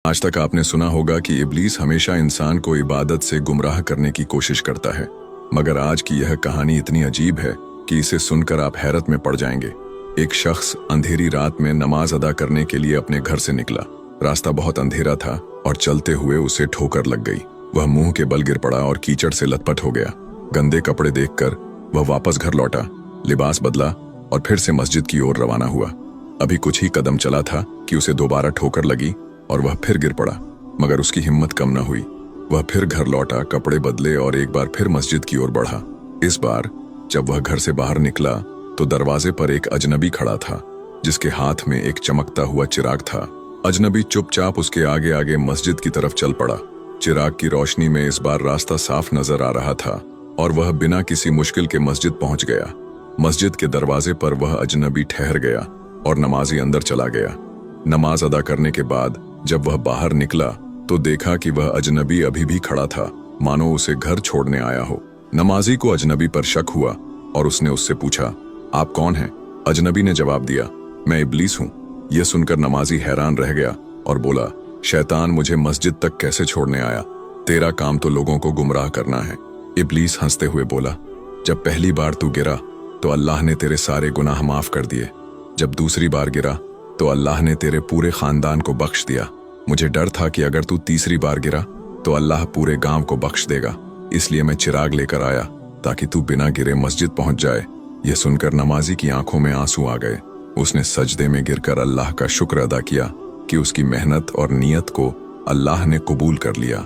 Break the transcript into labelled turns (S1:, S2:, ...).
S1: आज तक आपने सुना होगा कि इब्लीस हमेशा इंसान को इबादत से गुमराह करने की कोशिश करता है, मगर आज की यह कहानी इतनी अजीब है कि इसे सुनकर आप हैरत में पड़ जाएंगे। एक शख्स अंधेरी रात में नमाज अदा करने के लिए अपने घर से निकला। रास्ता बहुत अंधेरा था और चलते हुए उसे ठोकर लग गई। वह मुंह के बल गिर पड़ा और कीचड़ से लथपथ हो गया। गंदे कपड़े देखकर वह वापस घर लौटा, लिबास बदला और फिर से मस्जिद की ओर रवाना हुआ। अभी कुछ ही कदम चला था कि उसे दोबारा ठोकर लगी और वह फिर गिर पड़ा, मगर उसकी हिम्मत कम न हुई। वह फिर घर लौटा, कपड़े बदले और एक बार फिर मस्जिद की ओर बढ़ा। इस बार जब वह घर से बाहर निकला तो दरवाजे पर एक अजनबी खड़ा था, जिसके हाथ में एक चमकता हुआ चिराग था। अजनबी चुपचाप उसके आगे आगे मस्जिद की तरफ चल पड़ा। चिराग की रोशनी में इस बार रास्ता साफ नजर आ रहा था और वह बिना किसी मुश्किल के मस्जिद पहुंच गया। मस्जिद के दरवाजे पर वह अजनबी ठहर गया और नमाजी अंदर चला गया। नमाज अदा करने के बाद जब वह बाहर निकला तो देखा कि वह अजनबी अभी भी खड़ा था, मानो उसे घर छोड़ने आया हो। नमाजी को अजनबी पर शक हुआ और उसने उससे पूछा, आप कौन हैं? अजनबी ने जवाब दिया, मैं इब्लीस हूँ। यह सुनकर नमाजी हैरान रह गया और बोला, शैतान मुझे मस्जिद तक कैसे छोड़ने आया? तेरा काम तो लोगों को गुमराह करना है। इब्लीस हंसते हुए बोला, जब पहली बार तू गिरा तो अल्लाह ने तेरे सारे गुनाह माफ कर दिए। जब दूसरी बार गिरा तो अल्लाह ने तेरे पूरे खानदान को बख्श दिया। मुझे डर था कि अगर तू तीसरी बार गिरा तो अल्लाह पूरे गांव को बख्श देगा, इसलिए मैं चिराग लेकर आया ताकि तू बिना गिरे मस्जिद पहुंच जाए। यह सुनकर नमाजी की आंखों में आंसू आ गए। उसने सजदे में गिरकर अल्लाह का शुक्र अदा किया कि उसकी मेहनत और नियत को अल्लाह ने कबूल कर लिया।